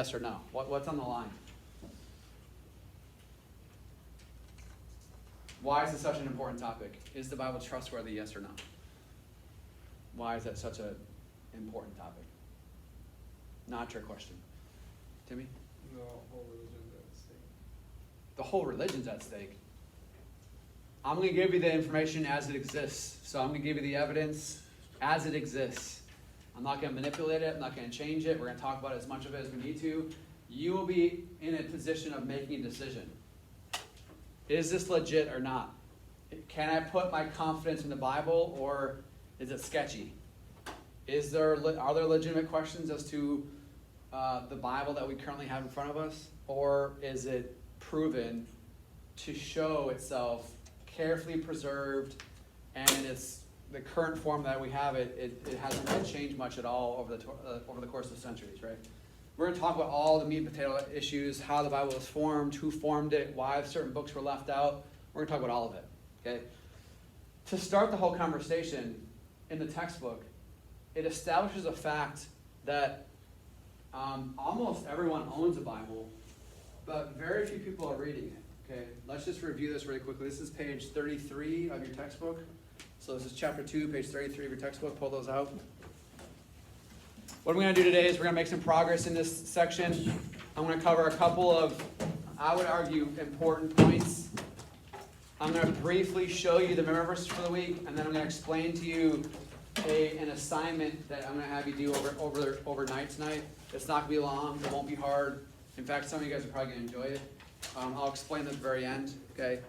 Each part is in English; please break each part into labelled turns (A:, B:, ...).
A: Yes or no? What's on the line? Why is this such an important topic? Is the Bible trustworthy, yes or no? Why is that such an important topic? Not a trick question. Timmy?
B: The whole religion's at stake.
A: The whole religion's at stake. I'm going to give you the information as it exists. So I'm going to give you the evidence as it exists. I'm not going to manipulate it. I'm not going to change it. We're going to talk about as much of it as we need to. You will be in a position of making a decision. Is this legit or not? Can I put my confidence in the Bible, or is it sketchy? Are there legitimate questions as to the Bible that we currently have in front of us? Or is it proven to show itself carefully preserved, and it's the current form that we have it hasn't really changed much at all over the course of centuries, right? We're going to talk about all the meat and potato issues, how the Bible was formed, who formed it, why certain books were left out. We're going to talk about all of it, okay? To start the whole conversation, in the textbook, it establishes a fact that almost everyone owns a Bible, but very few people are reading it, okay? Let's just review this really quickly. This is page 33 of your textbook. So this is chapter 2, page 33 of your textbook. Pull those out. What we're going to do today is we're going to make some progress in this section. I'm going to cover a couple of, I would argue, important points. I'm going to briefly show you the memory verses for the week, and then I'm going to explain to you an assignment that I'm going to have you do overnight tonight. It's not going to be long. It won't be hard. In fact, some of you guys are probably going to enjoy it. I'll explain at the very end, okay?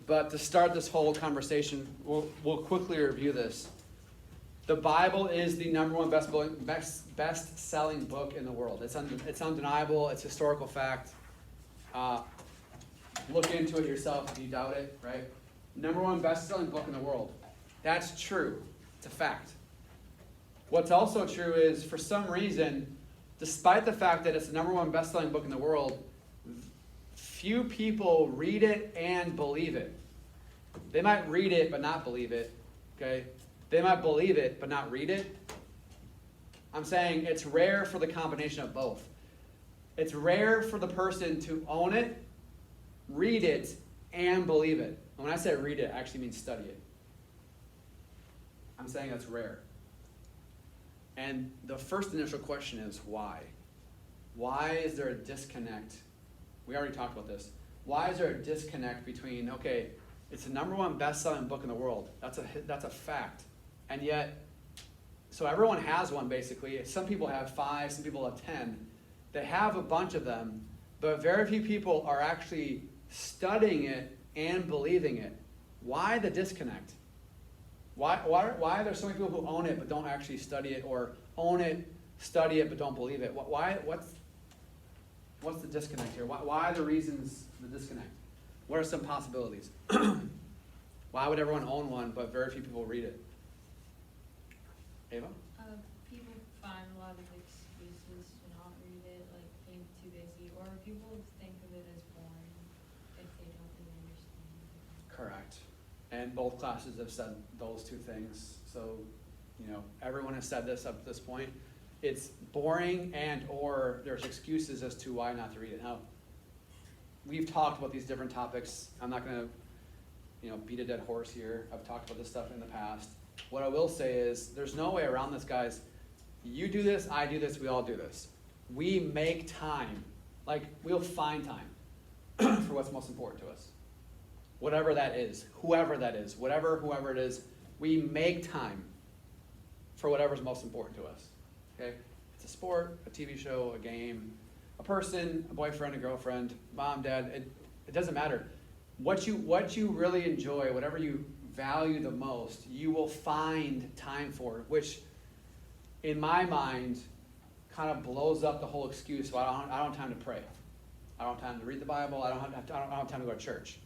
A: But to start this whole conversation, we'll quickly review this. The Bible is the number one best-selling book in the world. It's undeniable. It's historical fact. Look into it yourself if you doubt it, right? Number one best-selling book in the world. That's true. It's a fact. What's also true is, for some reason, despite the fact that it's the number one best-selling book in the world, few people read it and believe it. They might read it but not believe it, okay? They might believe it but not read it. I'm saying it's rare for the combination of both. It's rare for the person to own it, read it, and believe it. And when I say read it, I actually mean study it. I'm saying that's rare. And the first initial question is why? Why is there a disconnect? We already talked about this. Why is there a disconnect between, okay, it's the number one best-selling book in the world. That's a fact. And yet, so everyone has one basically. Some people have 5, some people have 10. They have a bunch of them, but very few people are actually studying it and believing it. Why the disconnect? Why are there so many people who own it but don't actually study it, or own it, study it, but don't believe it? What's the disconnect here? Why are the reasons the disconnect? What are some possibilities? Why would everyone own one but very few people read it? Ava?
C: People find a lot of excuses to not read it, like being too busy, or people think of it as boring if they don't really understand it.
A: Correct. And both classes have said those two things. So, everyone has said this up to this point. It's boring, and or there's excuses as to why not to read it. Now, we've talked about these different topics. I'm not going to, beat a dead horse here. I've talked about this stuff in the past. What I will say is there's no way around this, guys. You do this, I do this, we all do this. We make time. Like, we'll find time for what's most important to us. Whatever that is, whoever that is, whoever it is, we make time for whatever's most important to us. Okay? It's a sport, a TV show, a game, a person, a boyfriend, a girlfriend, mom, dad, it doesn't matter. What you really enjoy, whatever you value the most, you will find time for, which in my mind kind of blows up the whole excuse. Well, I don't have time to pray. I don't have time to read the Bible. I don't have time to go to church.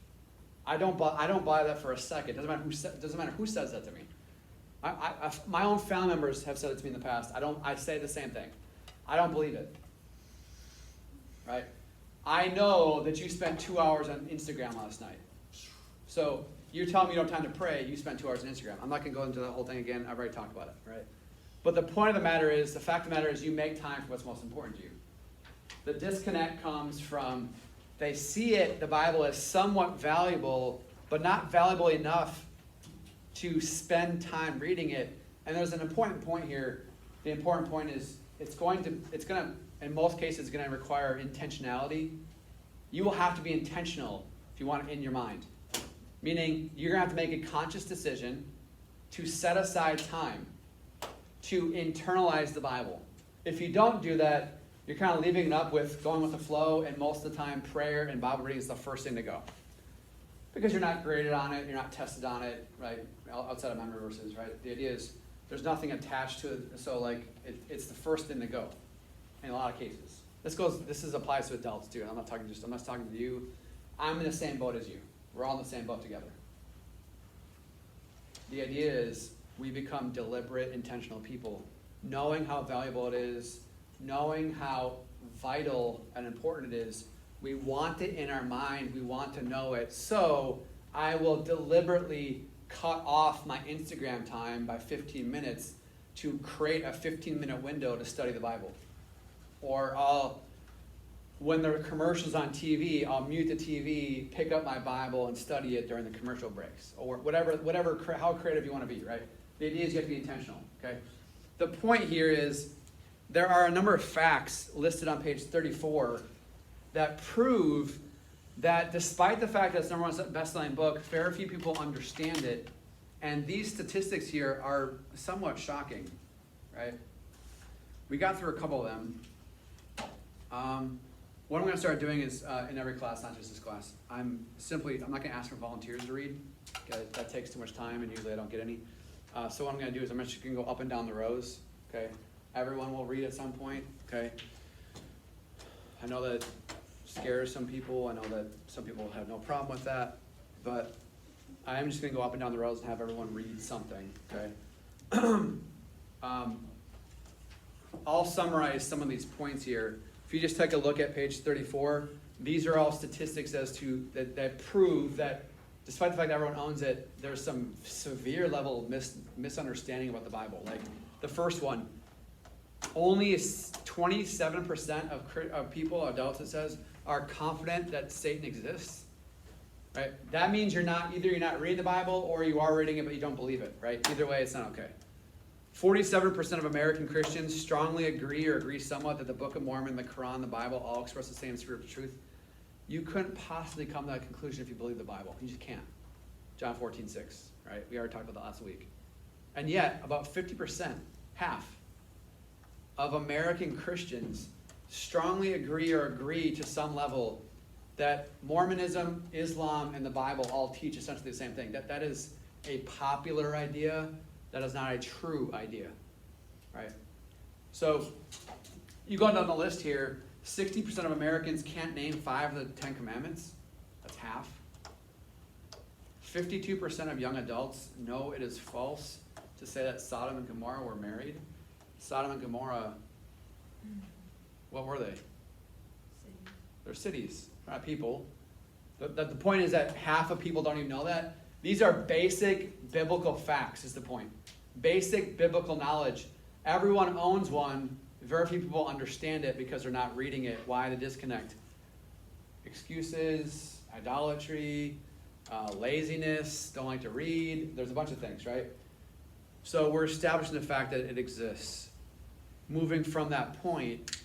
A: I don't buy that for a second. Doesn't matter who says that to me. My own family members have said it to me in the past. I say the same thing. I don't believe it. Right? I know that you spent 2 hours on Instagram last night. So you're telling me you don't have time to pray, you spent 2 hours on Instagram. I'm not going to go into the whole thing again. I've already talked about it, right? But the fact of the matter is, you make time for what's most important to you. The disconnect comes from they see it, the Bible, as somewhat valuable, but not valuable enough to spend time reading it. And there's an important point here. The important point is it's going to, in most cases, going to require intentionality. You will have to be intentional if you want it in your mind. Meaning, you're going to have to make a conscious decision to set aside time to internalize the Bible. If you don't do that, you're kind of leaving it up with going with the flow, and most of the time, prayer and Bible reading is the first thing to go. Because you're not graded on it, you're not tested on it, right? Outside of memory verses, right? The idea is there's nothing attached to it, so like it's the first thing to go in a lot of cases. This applies to adults too. I'm not talking to you. I'm in the same boat as you. We're all in the same boat together. The idea is we become deliberate, intentional people, knowing how valuable it is, knowing how vital and important it is. We want it in our mind. We want to know it. So I will deliberately cut off my Instagram time by 15 minutes to create a 15-minute window to study the Bible. Or when there are commercials on TV, I'll mute the TV, pick up my Bible, and study it during the commercial breaks. Or how creative you want to be, right? The idea is you have to be intentional, okay? The point here is there are a number of facts listed on page 34 that prove that despite the fact that it's number one best-selling book, very few people understand it. And these statistics here are somewhat shocking, right? We got through a couple of them. What I'm going to start doing is, in every class, not just this class, I'm not going to ask for volunteers to read. Okay? That takes too much time, and usually I don't get any. So what I'm going to do is I'm just going to go up and down the rows. Okay? Everyone will read at some point. Okay? I know that scares some people. I know that some people have no problem with that. But I'm just going to go up and down the rows and have everyone read something. Okay? I'll summarize some of these points here. If you just take a look at page 34, these are all statistics as to that prove that despite the fact that everyone owns it, there's some severe level of misunderstanding about the Bible. Like the first one, only 27% of people, adults it says, are confident that Satan exists. Right? That means you're not reading the Bible or you are reading it but you don't believe it. Right? Either way, it's not okay. 47% of American Christians strongly agree somewhat that the Book of Mormon, the Quran, the Bible all express the same spiritual truth. You couldn't possibly come to that conclusion if you believe the Bible. You just can't. John 14:6, right? We already talked about that last week. And yet, about 50%, half, of American Christians strongly agree to some level that Mormonism, Islam, and the Bible all teach essentially the same thing. That is a popular idea. That is not a true idea, right? So you go down the list here, 60% of Americans can't name 5 of the 10 commandments. That's half. 52% of young adults know it is false to say that Sodom and Gomorrah were married. Sodom and Gomorrah, what were they?
C: City.
A: They're cities, not people. The point is that half of people don't even know that. These are basic biblical facts, is the point. Basic biblical knowledge. Everyone owns one. Very few people understand it because they're not reading it. Why the disconnect? Excuses, idolatry, laziness, don't like to read. There's a bunch of things, right? So we're establishing the fact that it exists. Moving from that point,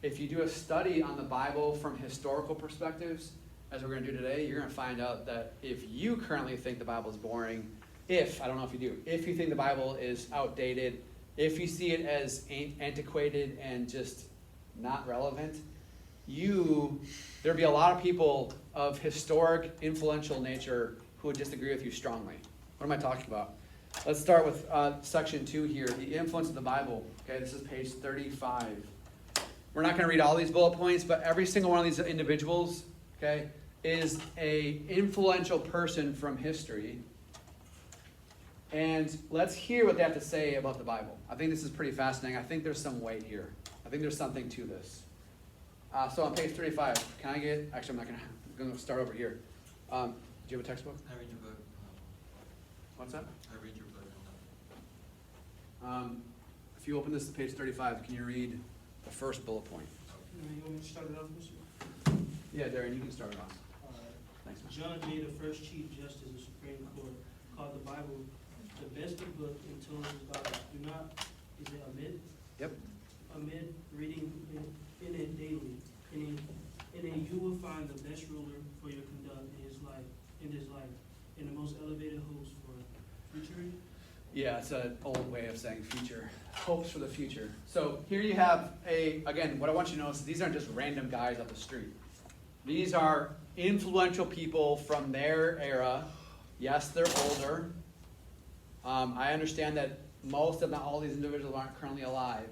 A: if you do a study on the Bible from historical perspectives, as we're going to do today, you're going to find out that if you currently think the Bible is boring, I don't know if you do, if you think the Bible is outdated, if you see it as antiquated and just not relevant, there'd be a lot of people of historic, influential nature who would disagree with you strongly. What am I talking about? Let's start with section 2 here, the influence of the Bible. Okay, this is page 35. We're not going to read all these bullet points, but every single one of these individuals, okay, is a influential person from history. And let's hear what they have to say about the Bible. I think this is pretty fascinating. I think there's some weight here. I think there's something to this. So on page 35, I'm going to start over here. Do you have a textbook?
D: I read your book.
A: What's that?
D: I read your book.
A: If you open this to page 35, can you read the first bullet point?
D: You want me to start it off, Mr.?
A: Yeah, Darren, you can start it off. Thanks, man.
D: John Jay, the first Chief Justice of the Supreme Court, called the Bible the best book in total scholars. Do not, is it omit?
A: Yep.
D: Omit reading in it daily. In it you will find the best ruler for your conduct in his life, and the most elevated hopes for future.
A: Yeah, it's an old way of saying future. Hopes for the future. So here you have again, what I want you to know is these aren't just random guys off the street. These are influential people from their era. Yes, they're older. I understand that most, if not all, these individuals aren't currently alive.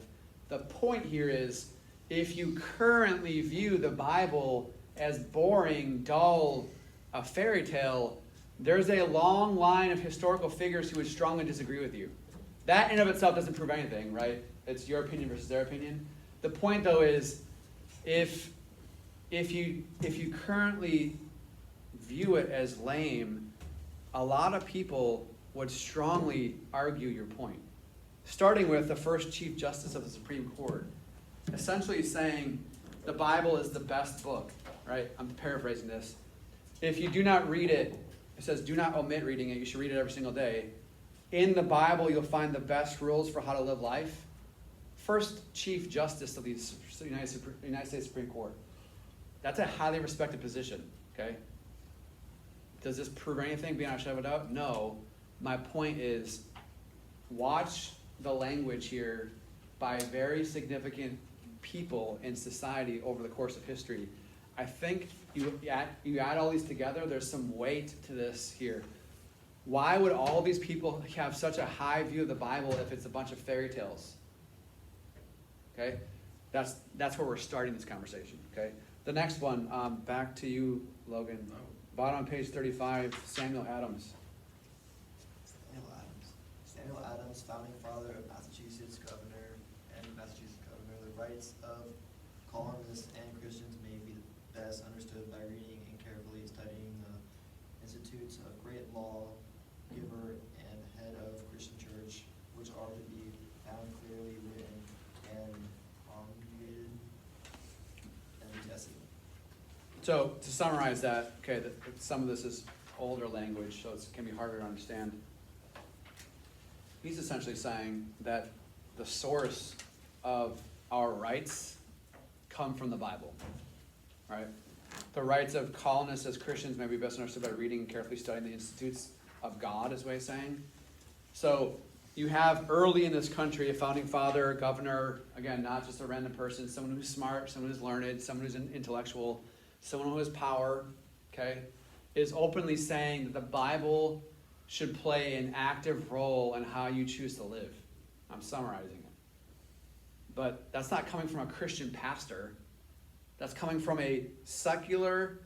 A: The point here is, if you currently view the Bible as boring, dull, a fairy tale, there's a long line of historical figures who would strongly disagree with you. That in of itself doesn't prove anything, right? It's your opinion versus their opinion. The point, though, is if you currently view it as lame, a lot of people would strongly argue your point. Starting with the first Chief Justice of the Supreme Court, essentially saying the Bible is the best book, right? I'm paraphrasing this. If you do not read it, it says do not omit reading it, you should read it every single day. In the Bible, you'll find the best rules for how to live life. First Chief Justice of the United States Supreme Court. That's a highly respected position, okay? Does this prove anything beyond a shadow of a doubt? No. My point is, watch the language here by very significant people in society over the course of history. I think you add all these together, there's some weight to this here. Why would all these people have such a high view of the Bible if it's a bunch of fairy tales? Okay? That's where we're starting this conversation, okay? The next one, back to you, Logan. Bottom on page 35, Samuel Adams.
E: Samuel Adams, founding father of Massachusetts governor, the rights of colonists and Christians may be best understood by reading and carefully studying the institutes of great law giver and head of Christian church, which are to be found clearly written and promulgated in the New Testament.
A: So to summarize that, okay, some of this is older language, so it can be harder to understand. He's essentially saying that the source of our rights come from the Bible, right? The rights of colonists as Christians may be best understood by reading and carefully studying the institutes of God, is what he's saying. So you have early in this country a founding father, a governor, again, not just a random person, someone who's smart, someone who's learned, someone who's intellectual, someone who has power, okay, is openly saying that the Bible should play an active role in how you choose to live. I'm summarizing it. But that's not coming from a Christian pastor. That's coming from a secular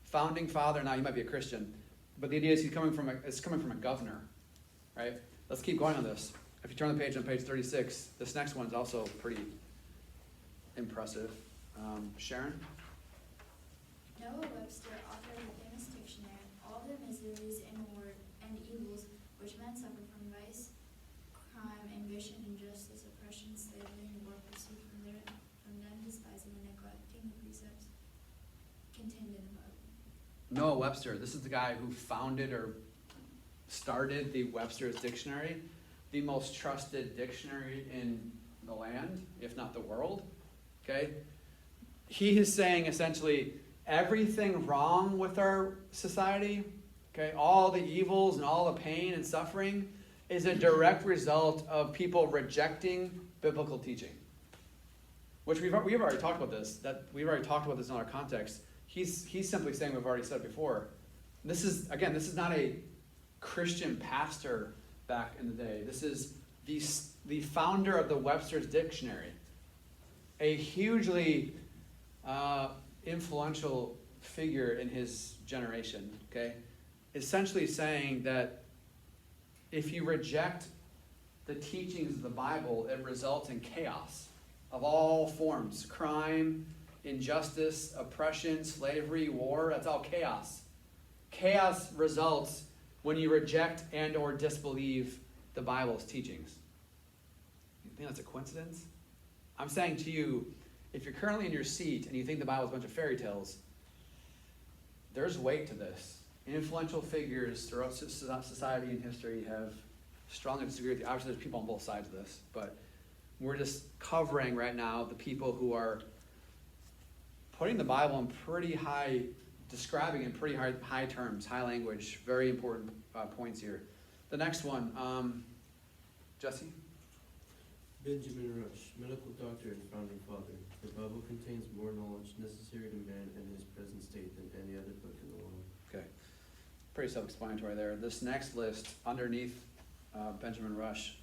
A: founding father. Now, you might be a Christian, but the idea is it's coming from a governor, right? Let's keep going on this. If you turn the page on page 36, this next one's also pretty impressive. Sharon?
F: Noah Webster authored the famous dictionary, All the Miseries and Evils which Men Suffer from Vice, Crime, Ambition, Injustice, Oppression, Slavery, and War Pursued from them, despising and neglecting the precepts contained in the Bible.
A: Noah Webster, this is the guy who founded or started the Webster's Dictionary, the most trusted dictionary in the land, if not the world, okay? He is saying essentially everything wrong with our society, okay, all the evils and all the pain and suffering is a direct result of people rejecting biblical teaching. Which we've already talked about this. We've already talked about this in our context. He's simply saying we've already said it before. This is not a Christian pastor back in the day. This is the founder of the Webster's Dictionary, a hugely influential figure in his generation, okay? Essentially saying that if you reject the teachings of the Bible, it results in chaos of all forms. Crime, injustice, oppression, slavery, war, that's all chaos. Chaos results when you reject and or disbelieve the Bible's teachings. You think that's a coincidence? I'm saying to you, if you're currently in your seat and you think the Bible is a bunch of fairy tales, there's weight to this. Influential figures throughout society and history have strongly disagreed with you. Obviously, there's people on both sides of this, but we're just covering right now the people who are putting the Bible in pretty high, describing in pretty high terms, high language, very important points here. The next one, Jesse?
G: Benjamin Rush, medical doctor and founding father. The Bible contains more knowledge necessary to man in his present state than any other book in the world.
A: Okay, pretty self-explanatory there. This next list, underneath Benjamin Rush,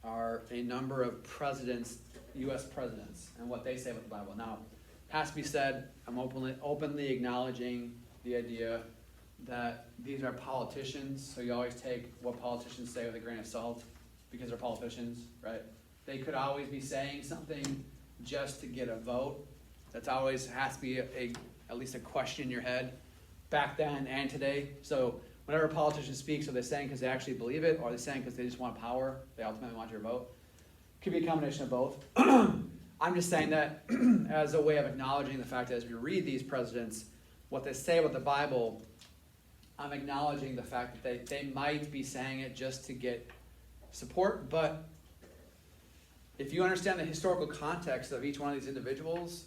A: are a number of presidents, U.S. presidents, and what they say about the Bible. Now, has to be said, I'm openly acknowledging the idea that these are politicians, so you always take what politicians say with a grain of salt, because they're politicians, right? They could always be saying something just to get a vote. That's always has to be at least a question in your head, back then and today. So whenever a politician speaks, are they saying because they actually believe it, or are they saying because they just want power, they ultimately want your vote? Could be a combination of both. I'm just saying that as a way of acknowledging the fact that as we read these presidents, what they say about the Bible, I'm acknowledging the fact that they might be saying it just to get support, but if you understand the historical context of each one of these individuals,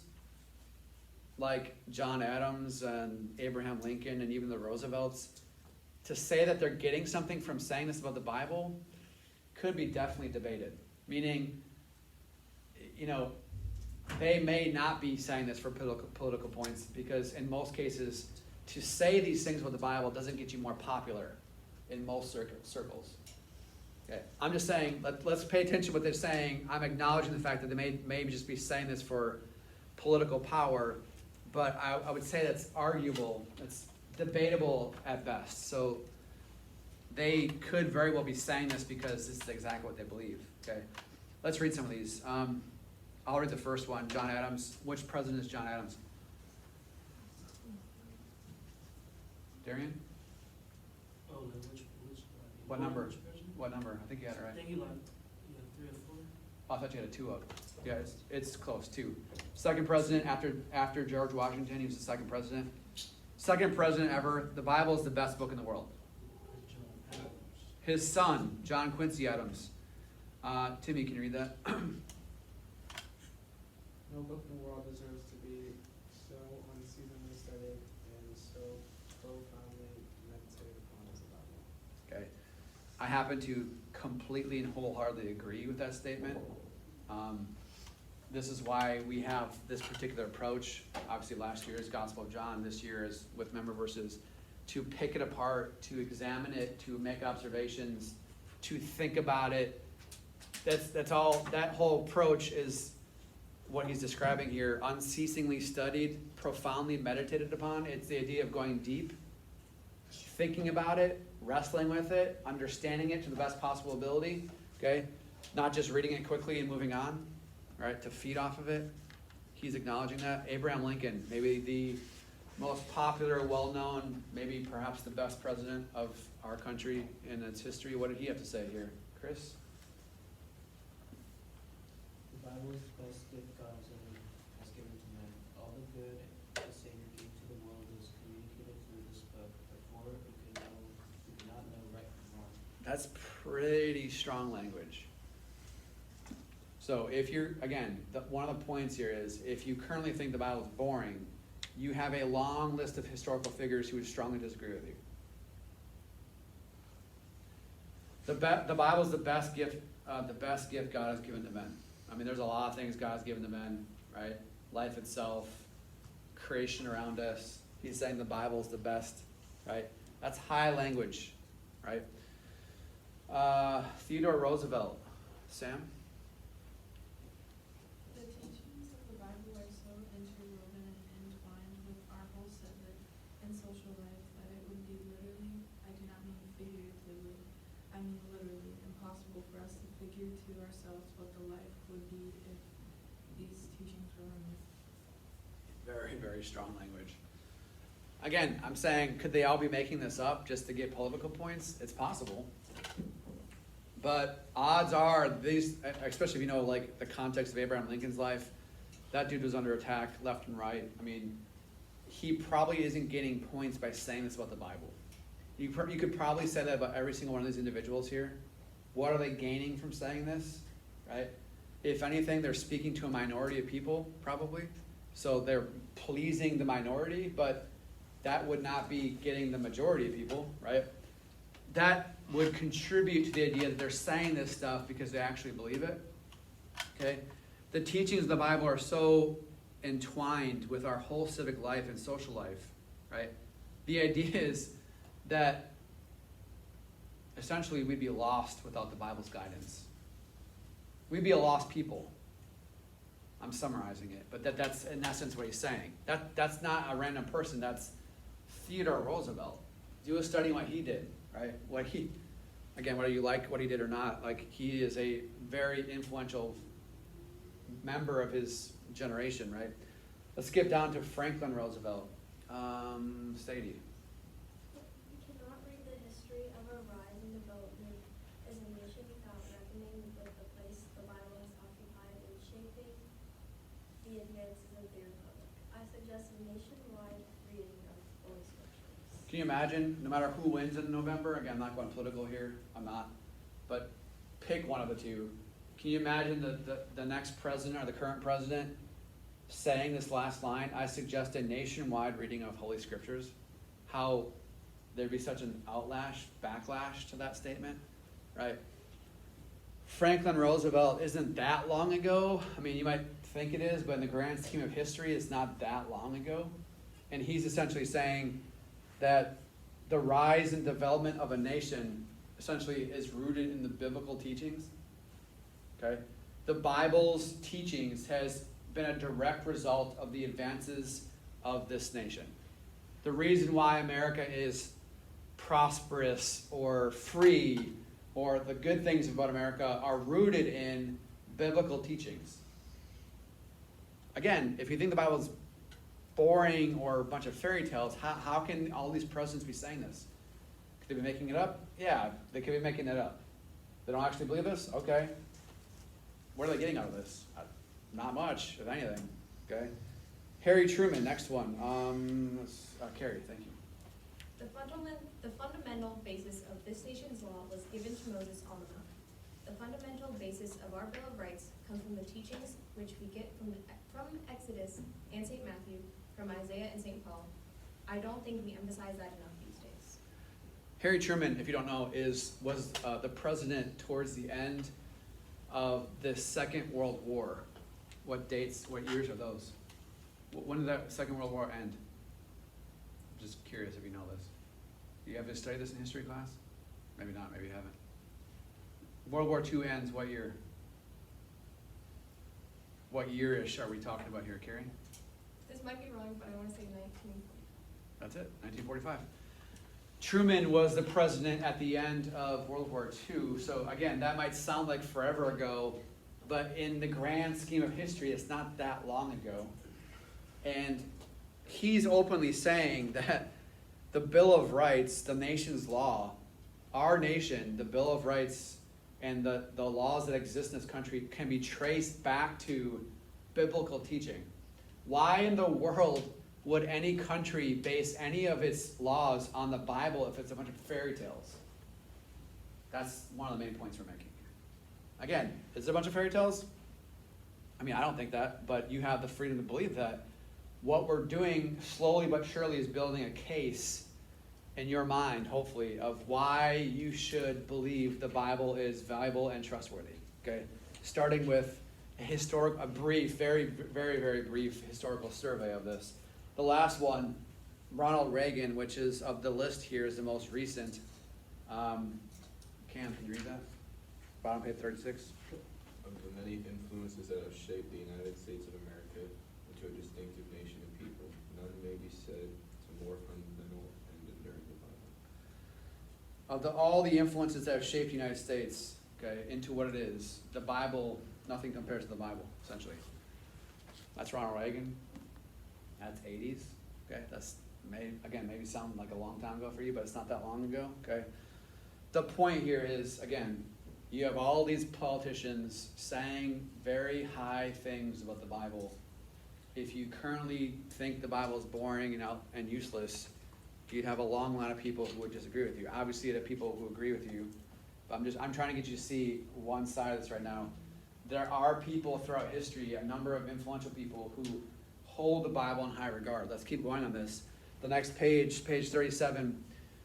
A: like John Adams and Abraham Lincoln and even the Roosevelts, to say that they're getting something from saying this about the Bible could be definitely debated. Meaning, you know, they may not be saying this for political points, because in most cases, to say these things about the Bible doesn't get you more popular in most circles. Okay. I'm just saying, let's pay attention to what they're saying. I'm acknowledging the fact that they may just be saying this for political power, but I would say that's arguable. It's debatable at best. So they could very well be saying this because this is exactly what they believe. Okay, let's read some of these. I'll read the first one, John Adams. Which president is John Adams? Darian?
D: Oh, which
A: What number?
D: which person?
A: What number? I think you had it
D: I
A: right.
D: think you like, 3 or 4.
A: Oh, I thought you had a 2 up. Yeah, it's close, 2. Second president after George Washington, he was the second president. Second president ever. The Bible is the best book in the world.
D: John Adams.
A: His son, John Quincy Adams. Timmy, can you read that?
B: No book in the world deserves to be so unseasonably studied and so profoundly meditated upon as the Bible.
A: Okay. I happen to completely and wholeheartedly agree with that statement. This is why we have this particular approach. Obviously last year is Gospel of John, this year is with member verses, to pick it apart, to examine it, to make observations, to think about it. That's all, that whole approach is what he's describing here, unceasingly studied, profoundly meditated upon. It's the idea of going deep, thinking about it, wrestling with it, understanding it to the best possible ability, okay? Not just reading it quickly and moving on, right, to feed off of it. He's acknowledging that. Abraham Lincoln, maybe the most popular, well-known, maybe perhaps the best president of our country in its history. What did he have to say here? Chris?
G: The Bible is the best gift God has given to men. All the good the Savior gave to the world is communicated through this book. Before we could not know right from wrong.
A: That's pretty strong language. So if you're, again, one of the points here is, if you currently think the Bible is boring, you have a long list of historical figures who would strongly disagree with you. The Bible is the best gift God has given to men. I mean, there's a lot of things God's given to men, right? Life itself, creation around us. He's saying the Bible is the best, right? That's high language, right? Theodore Roosevelt. Sam?
C: The teachings of the Bible are so interwoven and entwined with our whole civic and social life that it would be literally, I do not mean figuratively, I mean literally, impossible for us to figure to ourselves what the life would be if these teachings were removed.
A: Very, very strong language. Again, I'm saying, could they all be making this up just to get political points? It's possible. But odds are, these, especially if you know like the context of Abraham Lincoln's life, That dude was under attack left and right. I mean, he probably isn't getting points by saying this about the Bible. You could probably say that about every single one of these individuals here. What are they gaining from saying this, right? If anything, they're speaking to a minority of people, probably. So they're pleasing the minority, but that would not be getting the majority of people, right? That would contribute to the idea that they're saying this stuff because they actually believe it, okay? The teachings of the Bible are so entwined with our whole civic life and social life, right? The idea is that essentially we'd be lost without the Bible's guidance. We'd be a lost people. I'm summarizing it, but that's in essence what he's saying. That's not a random person, that's Theodore Roosevelt. Do a study what he did, right? Whether you like what he did or not, like he is a very influential member of his generation, right? Let's skip down to Franklin Roosevelt. Sadie.
H: We cannot read the history of our rise and development as a nation without reckoning with the place the Bible has occupied in shaping the advances of the Republic. I suggest a nationwide reading of Holy Scriptures.
A: Can you imagine, no matter who wins in November, again, I'm not going political here, I'm not, but pick one of the two. Can you imagine the next president or the current president saying this last line? I suggest a nationwide reading of Holy Scriptures. How there'd be such an backlash to that statement, right? Franklin Roosevelt isn't that long ago. I mean, you might think it is, but in the grand scheme of history, it's not that long ago. And he's essentially saying that the rise and development of a nation essentially is rooted in the biblical teachings. Okay? The Bible's teachings has been a direct result of the advances of this nation. The reason why America is prosperous or free or the good things about America are rooted in biblical teachings. Again, if you think the Bible's boring or a bunch of fairy tales, how can all these presidents be saying this? Could they be making it up? Yeah, they could be making it up. They don't actually believe this? Okay. What are they getting out of this? Not much, if anything. Okay. Harry Truman, next one. Carrie, thank you.
I: The fundamental basis of this nation's law was given to Moses on the Mount. The fundamental basis of our Bill of Rights comes from the teachings which we get from Exodus and St. Matthew, from Isaiah and St. Paul. I don't think we emphasize that enough these days.
A: Harry Truman, if you don't know, was the president towards the end of the Second World War. What dates, what years are those? When did the Second World War end? I'm just curious if you know this. Do you ever study this in history class? Maybe not, maybe you haven't. World War II ends what year? What year-ish are we talking about here, Carrie?
I: This might be wrong, but I want to say 1945.
A: That's it, 1945. Truman was the president at the end of World War II. So again, that might sound like forever ago, but in the grand scheme of history, it's not that long ago. And he's openly saying that the Bill of Rights, the nation's law, our nation, the Bill of Rights, and the laws that exist in this country can be traced back to biblical teaching. Why in the world would any country base any of its laws on the Bible if it's a bunch of fairy tales? That's one of the main points we're making. Again, is it a bunch of fairy tales? I mean, I don't think that, but you have the freedom to believe that. What we're doing slowly but surely is building a case in your mind, hopefully, of why you should believe the Bible is valuable and trustworthy. Okay, starting with a brief, very, very, very brief historical survey of this. The last one, Ronald Reagan, which is of the list here, is the most recent. Cam, can you read that? Bottom page 36.
J: Of the many influences that have shaped the United States of America into a distinctive nation and people, none may be said to more fundamental and enduring the Bible.
A: Of all the influences that have shaped the United States, okay, into what it is, the Bible, nothing compares to the Bible, essentially. That's Ronald Reagan. That's 80s. Okay, that's maybe sound like a long time ago for you, but it's not that long ago. Okay. The point here is, again, you have all these politicians saying very high things about the Bible, if you currently think the Bible is boring and useless, you'd have a long line of people who would disagree with you. Obviously, you'd have people who agree with you, but I'm trying to get you to see one side of this right now. There are people throughout history, a number of influential people who hold the Bible in high regard. Let's keep going on this. The next page, page 37,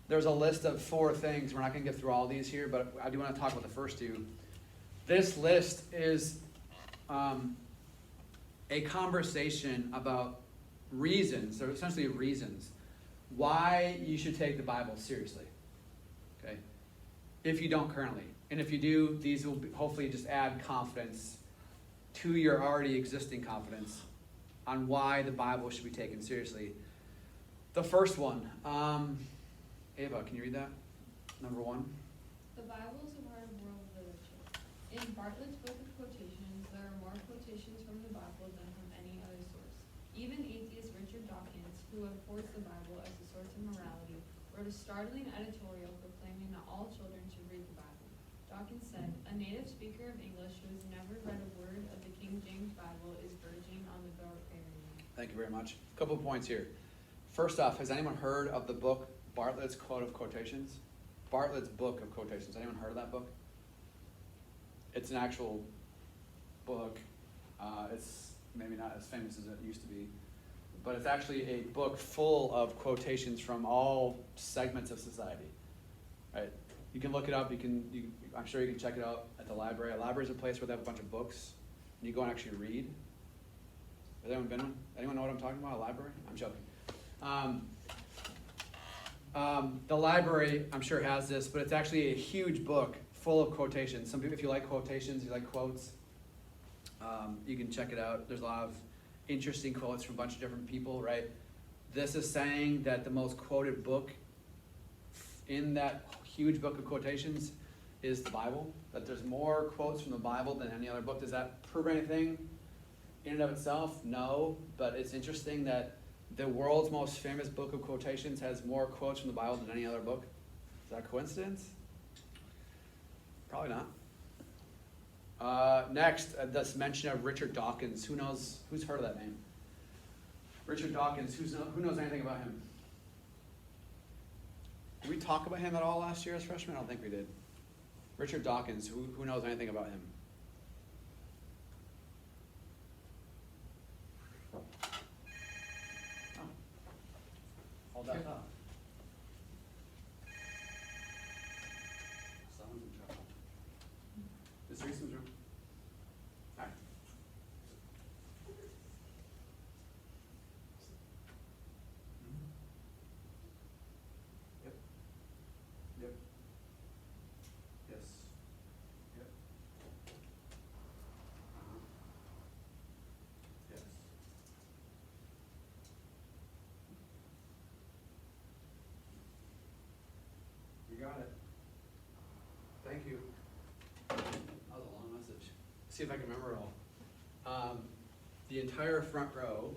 A: there's a list of 4 things. We're not going to get through all these here, but I do want to talk about the first 2. This list is a conversation about reasons, or essentially reasons, why you should take the Bible seriously. Okay? If you don't currently. And if you do, these will hopefully just add confidence to your already existing confidence on why the Bible should be taken seriously. The first one, Ava, can you read that? Number 1.
C: The Bible is a part of world literature. In Bartlett's Book of Quotations, there are more quotations from the Bible than from any other source. Even atheist Richard Dawkins, who abhors the Bible as a source of morality, wrote a startling editorial proclaiming that all children should read the Bible. Dawkins said, "A native speaker of English who has never read a word of the King James Bible is verging on the barbarian."
A: Thank you very much. A couple of points here. First off, has anyone heard of the book Bartlett's Quote of Quotations? Bartlett's Book of Quotations. Anyone heard of that book? It's an actual book. It's maybe not as famous as it used to be, but it's actually a book full of quotations from all segments of society. Right? You can look it up. I'm sure you can check it out at the library. A library is a place where they have a bunch of books, and you go and actually read. Has anyone been one? Anyone know what I'm talking about? A library? I'm joking. The library, I'm sure, has this, but it's actually a huge book full of quotations. Some people, if you like quotations, you like quotes, you can check it out. There's a lot of interesting quotes from a bunch of different people, right? This is saying that the most quoted book in that huge book of quotations is the Bible, that there's more quotes from the Bible than any other book. Does that prove anything in and of itself? No, but it's interesting that the world's most famous book of quotations has more quotes from the Bible than any other book. Is that a coincidence? Probably not. Next, this mention of Richard Dawkins. Who's heard of that name? Richard Dawkins, who knows anything about him? Did we talk about him at all last year as freshmen? I don't think we did. Richard Dawkins, who knows anything about him? Oh. Hold that thought. Someone's in trouble. Miss Reeson's room. All right. Yep. Yep. Yes. Yep. Yes. You got it. Thank you. That was a long message. See if I can remember it all. The entire front row,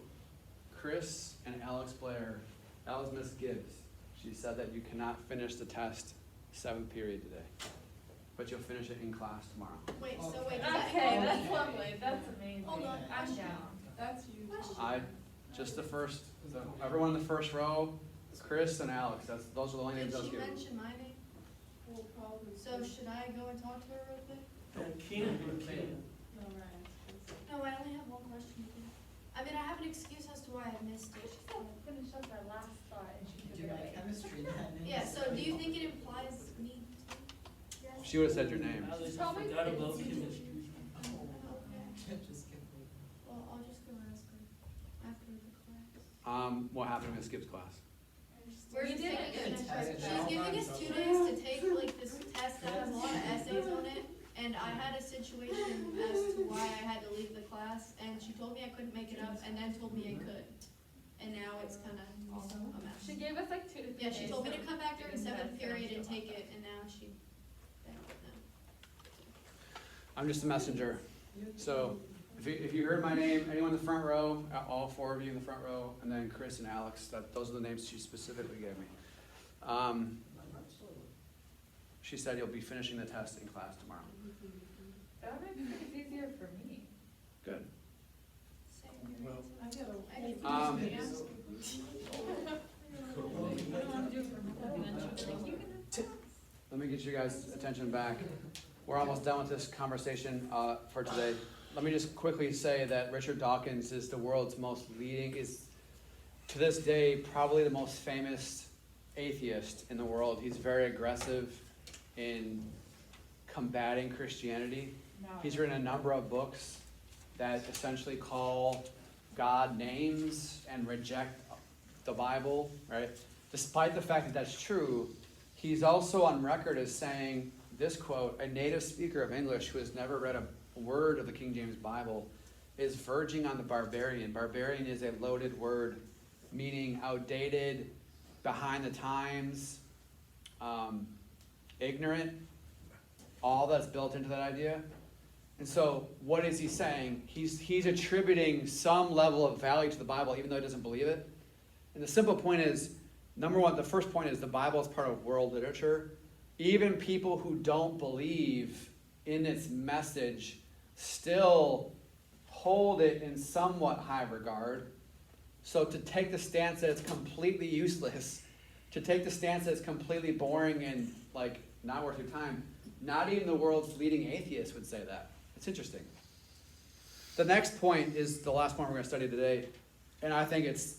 A: Chris and Alex Blair, that was Miss Gibbs. She said that you cannot finish the test 7th period today, but you'll finish it in class tomorrow.
F: Wait,
C: Okay,
F: that-
C: that's lovely, that's amazing.
F: Hold on,
C: I'm
F: question.
C: down. That's huge.
A: Just the first, everyone in the first row, Chris and Alex, those are the only names I was
F: Did she
A: given.
F: mention my name?
C: We'll probably.
F: So should I go and talk to her real quick?
D: Can.
C: No, right.
F: No, I only have one question. I mean, I have an excuse as to why I missed it.
C: Finish up our last thought and she
G: Do my chemistry then.
F: Yeah, so do you think it implies me?
A: She would have said your name.
D: Alex, I
C: Probably
D: forgot
C: it's
D: about
C: easy.
D: chemistry.
F: Okay.
G: Just kidding.
F: Well, I'll just go ask her after the class.
A: What happened in Miss Gibbs' class?
F: We're
C: You did
F: taking
C: it.
F: a
G: Test.
F: She's giving us 2 days to take like this test that has a lot of essays on it. And I had a situation as to why I had to leave the class, and she told me I couldn't make it up, and then told me I could. And now it's kind of also a mess.
C: She gave us like 2 to 3
F: Yeah, she
C: days
F: told me to
C: to
F: come back during
C: do the
F: 7th
C: test,
F: period and
C: still
F: take
C: have
F: it, and now she, no.
A: I'm just a messenger. So if you heard my name, anyone in the front row, all 4 of you in the front row, and then Chris and Alex, those are the names she specifically gave me. She said you'll be finishing the test in class tomorrow.
C: That would make things easier for me.
A: Good.
F: Same here.
C: I gotta.
A: Um, Let me get you guys' attention back. We're almost done with this conversation for today. Let me just quickly say that Richard Dawkins is the world's most leading, is to this day probably the most famous atheist in the world. He's very aggressive in combating Christianity. He's written a number of books that essentially call God names and reject the Bible, right? Despite the fact that that's true, he's also on record as saying this quote: a native speaker of English who has never read a word of the King James Bible is verging on the barbarian. Barbarian is a loaded word meaning outdated, behind the times, ignorant, all that's built into that idea. And so what is he saying? He's attributing some level of value to the Bible even though he doesn't believe it. And the simple point is, number one, the first point is the Bible is part of world literature. Even people who don't believe in its message still hold it in somewhat high regard. So to take the stance that it's completely useless, to take the stance that it's completely boring and like not worth your time, not even the world's leading atheists would say that. It's interesting. The next point is the last point we're going to study today, and I think it's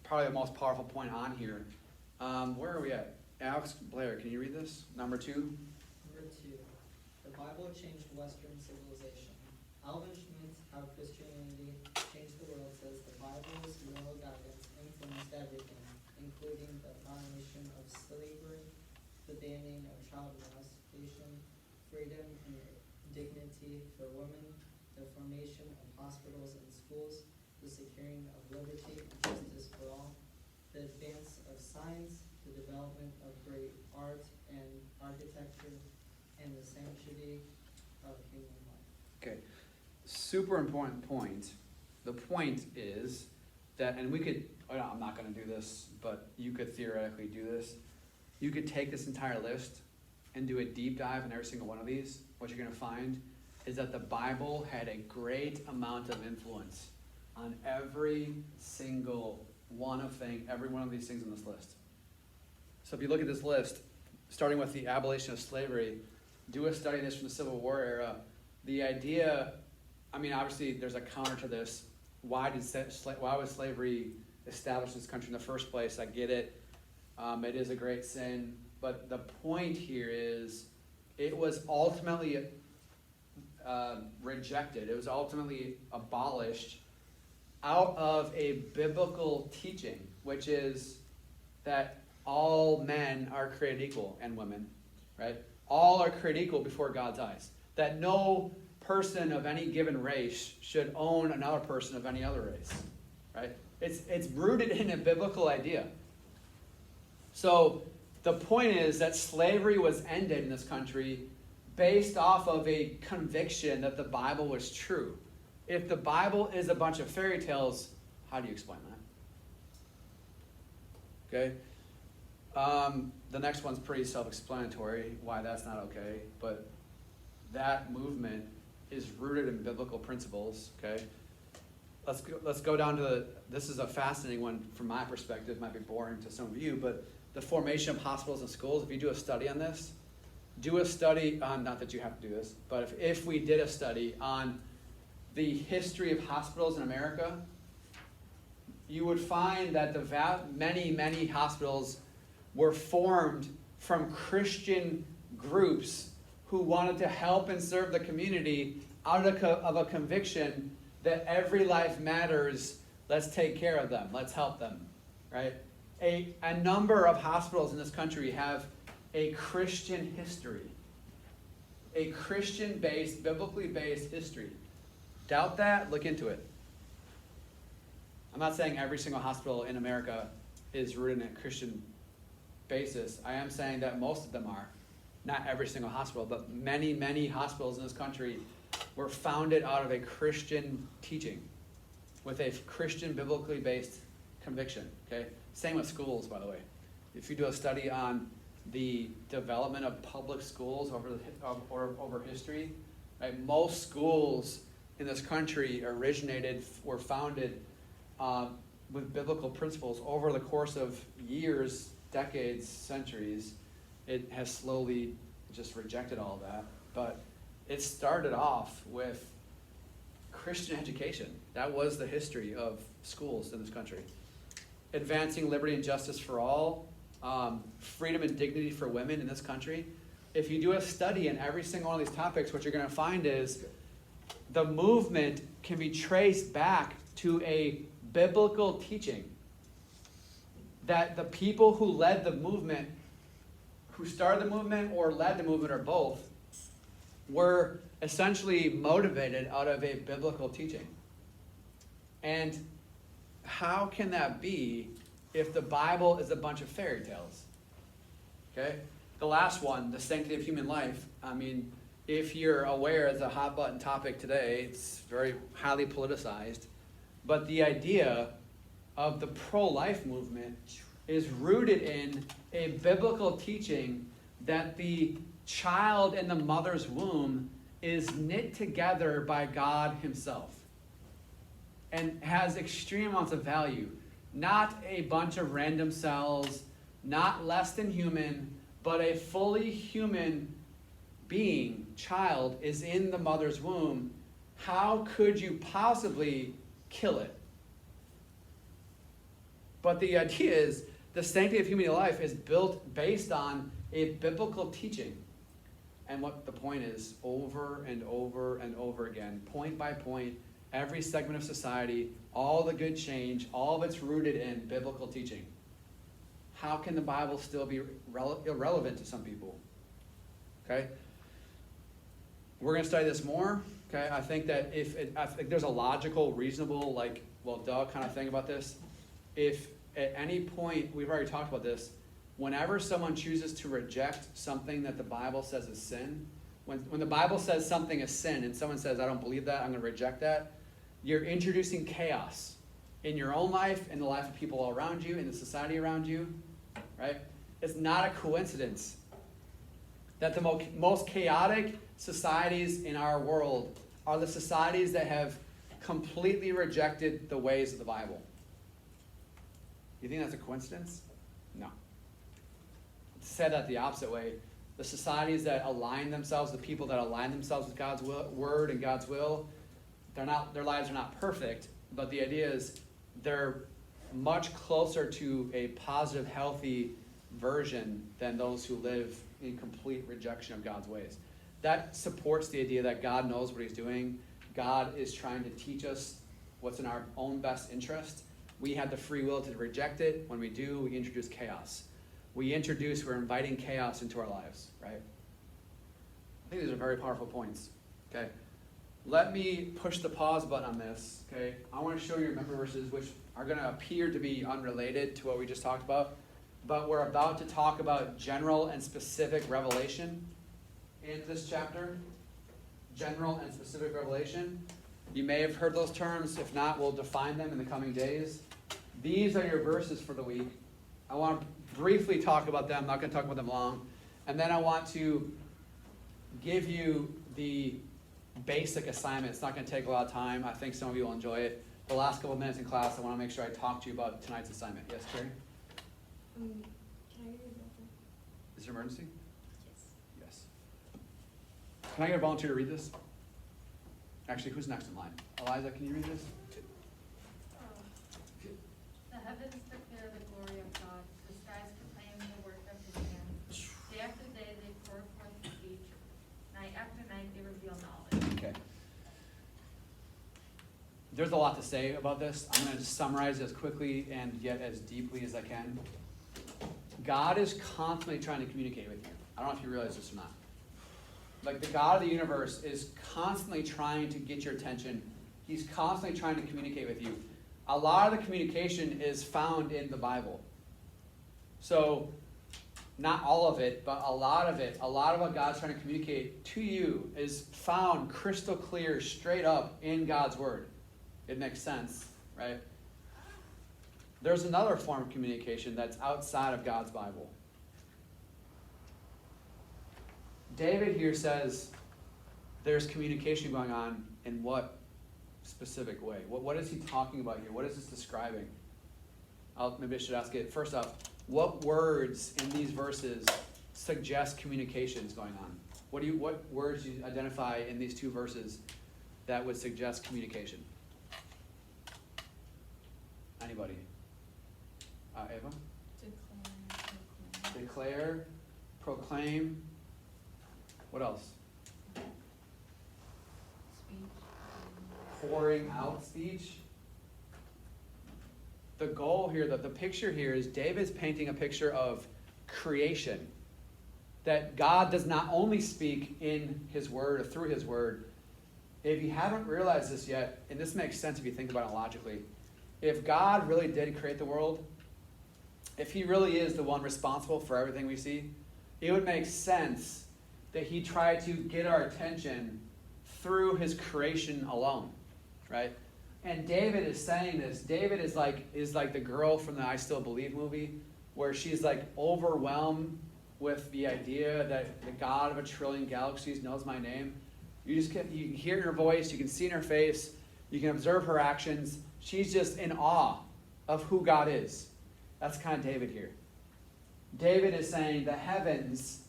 A: probably the most powerful point on here. Where are we at? Alex Blair, can you read this? Number 2.
K: Number 2. The Bible changed Western civilization. Alvin Schmidt, How Christianity Changed the World, says the Bible's moral guidance influenced everything, including the abomination of slavery, the banning of child molestation, freedom and dignity for women, the formation of hospitals and schools, the securing of liberty and justice for all, the advance of science, the development of great art and architecture, and the sanctity of human life.
A: Okay, super important point. The point is that, and we could, I'm not going to do this, but you could theoretically do this. You could take this entire list and do a deep dive in every single one of these. What you're going to find is that the Bible had a great amount of influence on every single every one of these things on this list. So if you look at this list, starting with the abolition of slavery, do a study of this from the Civil War era. The idea, I mean, obviously there's a counter to this. Why was slavery established in this country in the first place? I get it. It is a great sin. But the point here is it was ultimately rejected. It was ultimately abolished out of a biblical teaching, which is that all men are created equal, and women, right? All are created equal before God's eyes. That no person of any given race should own another person of any other race, right? It's rooted in a biblical idea. So the point is that slavery was ended in this country based off of a conviction that the Bible was true. If the Bible is a bunch of fairy tales, how do you explain that? Okay? The next one's pretty self-explanatory, why that's not okay, but that movement is rooted in biblical principles, okay? Let's go down to this is a fascinating one from my perspective, might be boring to some of you, but the formation of hospitals and schools. If you do a study on this, do a study on, not that you have to do this, but if we did a study on the history of hospitals in America, you would find that many hospitals were formed from Christian groups who wanted to help and serve the community out of a conviction that every life matters. Let's take care of them. Let's help them, right? A number of hospitals in this country have a Christian history, a Christian-based, biblically based history. Doubt that? Look into it. I'm not saying every single hospital in America is rooted in a Christian basis. I am saying that most of them are. Not every single hospital, but many hospitals in this country were founded out of a Christian teaching with a Christian biblically based conviction. Okay? Same with schools, by the way. If you do a study on the development of public schools over history, right, most schools in this country were founded with biblical principles over the course of years, decades, centuries. It has slowly just rejected all that. But it started off with Christian education. That was the history of schools in this country. Advancing liberty and justice for all, freedom and dignity for women in this country. If you do a study in every single one of these topics, what you're going to find is the movement can be traced back to a biblical teaching. That the people who led the movement, who started the movement or led the movement or both, were essentially motivated out of a biblical teaching. And how can that be if the Bible is a bunch of fairy tales? Okay? The last one, the sanctity of human life. I mean, if you're aware, it's a hot button topic today. It's very highly politicized. But the idea of the pro-life movement is rooted in a biblical teaching that the child in the mother's womb is knit together by God himself and has extreme amounts of value. Not a bunch of random cells, not less than human, but a fully human being, child, is in the mother's womb. How could you possibly kill it? But the idea is the sanctity of human life is built based on a biblical teaching. And what the point is, over and over and over again, point by point, every segment of society, all the good change, all of it's rooted in biblical teaching. How can the Bible still be irrelevant to some people? Okay? We're going to study this more. Okay? I think that I think there's a logical, reasonable, like, well, duh kind of thing about this. If at any point, we've already talked about this, whenever someone chooses to reject something that the Bible says is sin, when the Bible says something is sin and someone says, I don't believe that, I'm going to reject that, you're introducing chaos in your own life, in the life of people around you, in the society around you, right? It's not a coincidence that the most chaotic societies in our world are the societies that have completely rejected the ways of the Bible. You think that's a coincidence? No. To say that the opposite way, the societies that align themselves, the people that align themselves with God's word and God's will, their lives are not perfect, but the idea is they're much closer to a positive, healthy version than those who live in complete rejection of God's ways. That supports the idea that God knows what he's doing. God is trying to teach us what's in our own best interest. We have the free will to reject it. When we do, we introduce chaos. We're inviting chaos into our lives, right? I think these are very powerful points, okay? Let me push the pause button on this, okay? I want to show you remember verses which are going to appear to be unrelated to what we just talked about, but we're about to talk about general and specific revelation in this chapter. General and specific revelation. You may have heard those terms. If not, we'll define them in the coming days. These are your verses for the week. I want to briefly talk about them. I'm not going to talk about them long. And then I want to give you the basic assignment. It's not going to take a lot of time. I think some of you will enjoy it. The last couple of minutes in class, I want to make sure I talk to you about tonight's assignment. Yes, Carrie?
I: Can I read that?
A: Is it an emergency?
I: Yes.
A: Yes. Can I get a volunteer to read this? Actually, who's next in line? Eliza, can you read this?
C: The heavens declare the glory of God, the skies proclaim the work of his hands. Day after day they pour forth speech, night after night they reveal knowledge.
A: Okay. There's a lot to say about this. I'm going to just summarize it as quickly and yet as deeply as I can. God is constantly trying to communicate with you. I don't know if you realize this or not. Like, the God of the universe is constantly trying to get your attention. He's constantly trying to communicate with you. A lot of the communication is found in the Bible. So, not all of it, but a lot of it, a lot of what God's trying to communicate to you is found crystal clear, straight up in God's Word. It makes sense, right? There's another form of communication that's outside of God's Bible. David here says there's communication going on in what specific way? What is he talking about here? What is this describing? Maybe I should ask it. First off, what words in these verses suggest communication is going on? What words do you identify in these two verses that would suggest communication? Anybody? Ava? Declare, proclaim. What else? Pouring out speech. The goal here, the picture here is David's painting a picture of creation. That God does not only speak in his word or through his word. If you haven't realized this yet, and this makes sense if you think about it logically, if God really did create the world, if he really is the one responsible for everything we see, it would make sense that he tried to get our attention through his creation alone, right? And David is saying this. David is like the girl from the I Still Believe movie, where she's like overwhelmed with the idea that the God of a trillion galaxies knows my name. You hear her voice, you can see in her face, you can observe her actions. She's just in awe of who God is. That's kind of David here. David is saying the heavens,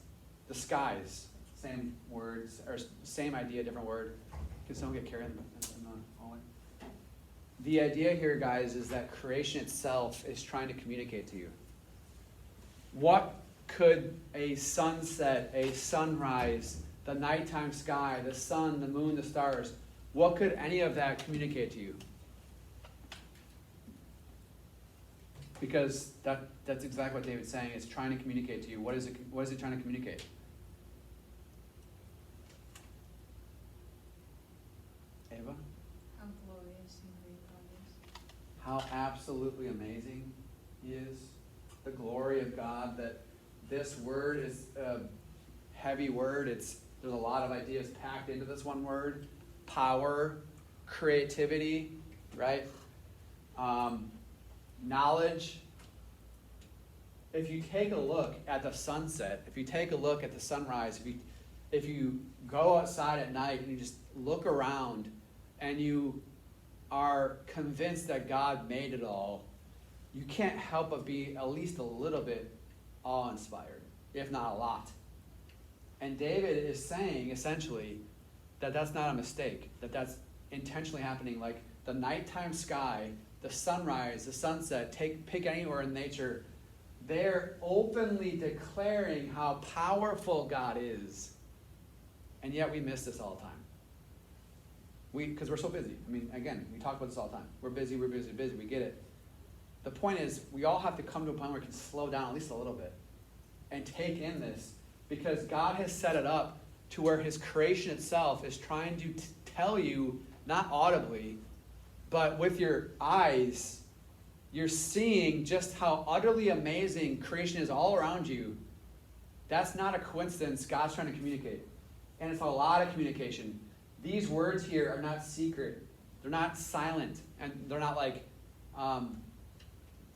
A: the skies, same words, or same idea, different word. Can someone get carried in the hallway? The idea here, guys, is that creation itself is trying to communicate to you. What could a sunset, a sunrise, the nighttime sky, the sun, the moon, the stars, what could any of that communicate to you? Because that's exactly what David's saying. It's trying to communicate to you. What is it trying to communicate? Ava?
C: How glorious and great God is.
A: How absolutely amazing he is. The glory of God. That this word is a heavy word. There's a lot of ideas packed into this one word. Power, creativity, right? Knowledge. If you take a look at the sunset, if you take a look at the sunrise, if you go outside at night and you just look around and you are convinced that God made it all, you can't help but be at least a little bit awe-inspired, if not a lot. And David is saying, essentially, that that's not a mistake, that that's intentionally happening. Like the nighttime sky, the sunrise, the sunset, pick anywhere in nature, they're openly declaring how powerful God is. And yet we miss this all the time. Because we're so busy. I mean, again, we talk about this all the time. We're busy, we get it. The point is, we all have to come to a point where we can slow down at least a little bit and take in this, because God has set it up to where his creation itself is trying to tell you, not audibly, but with your eyes, you're seeing just how utterly amazing creation is all around you. That's not a coincidence. God's trying to communicate. And it's a lot of communication. These words here are not secret. They're not silent. And they're not like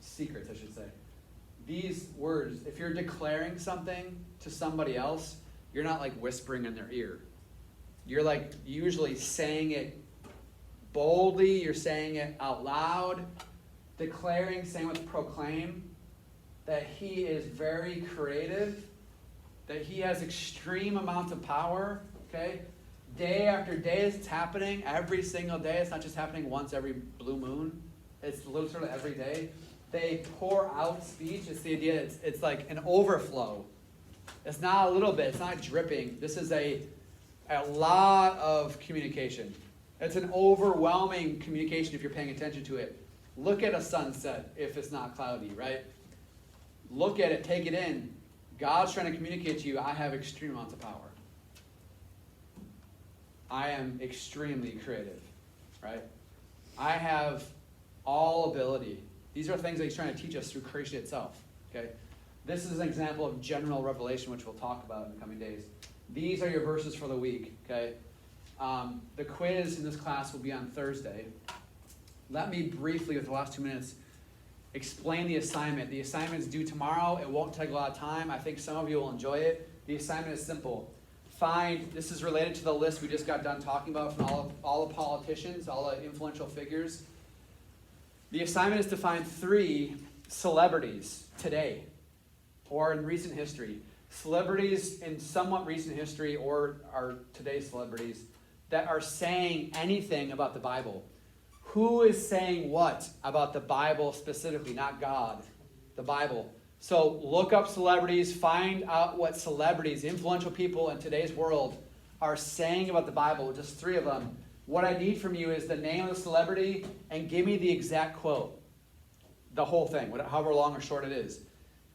A: secrets, I should say. These words, if you're declaring something to somebody else, you're not like whispering in their ear. You're like usually saying it boldly. You're saying it out loud. Declaring, same with proclaim, that he is very creative, that he has extreme amounts of power, okay? Day after day it's happening, every single day. It's not just happening once every blue moon. It's literally every day. They pour out speech. It's the idea that it's like an overflow. It's not a little bit. It's not dripping. This is a lot of communication. It's an overwhelming communication if you're paying attention to it. Look at a sunset if it's not cloudy, right? Look at it, take it in. God's trying to communicate to you, I have extreme amounts of power. I am extremely creative, right? I have all ability. These are things that he's trying to teach us through creation itself, okay? This is an example of general revelation, which we'll talk about in the coming days. These are your verses for the week, okay? The quiz in this class will be on Thursday. Let me briefly, with the last 2 minutes, explain the assignment. The assignment is due tomorrow. It won't take a lot of time. I think some of you will enjoy it. The assignment is simple. find, this is related to the list we just got done talking about from all the politicians, all the influential figures. The assignment is to find 3 celebrities today or in recent history. Celebrities in somewhat recent history or are today's celebrities that are saying anything about the Bible. Who is saying what about the Bible specifically, not God, the Bible? So look up celebrities, find out what celebrities, influential people in today's world are saying about the Bible, just 3 of them. What I need from you is the name of the celebrity and give me the exact quote. The whole thing, however long or short it is.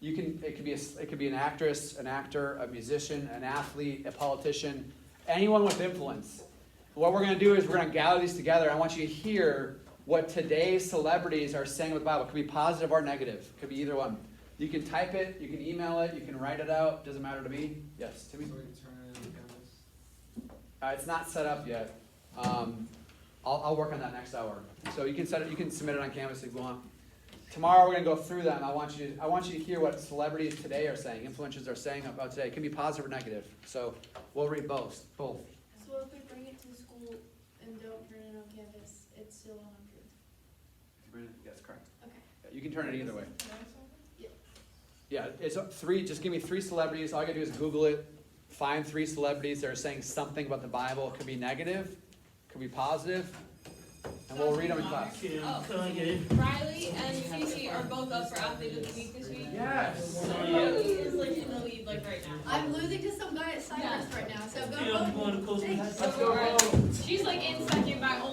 A: It could be an actress, an actor, a musician, an athlete, a politician, anyone with influence. What we're going to do is we're going to gather these together. I want you to hear what today's celebrities are saying with the Bible. It could be positive or negative. It could be either one. You can type it, you can email it, you can write it out. Doesn't matter to me. Yes, Timmy?
B: So we can turn it in on campus.
A: It's not set up yet. I'll work on that next hour. So you can you can submit it on Canvas if you want. Tomorrow we're going to go through them. I want you to hear what celebrities today are saying, influencers are saying about today. It can be positive or negative. So we'll read both.
C: So if we bring it to school and don't turn it on Canvas, it's still unapproved?
A: Yes, correct.
C: Okay.
A: Yeah, you can turn it either way.
C: Yeah.
A: Yeah, it's 3. Just give me 3 celebrities. All you gotta do is Google it. Find 3 celebrities that are saying something about the Bible. It could be negative, it could be positive, and we'll read them in class.
D: Kim,
I: Oh.
D: Kanye.
I: Riley and Cece are both up for athlete of the week this week.
A: Yes.
I: Riley is like in the lead like right now.
F: I'm losing to some guy at Cypress right now, so
D: Yeah, I'm
F: go.
D: going to Costa Rica.
A: Let's go.
I: She's like in second by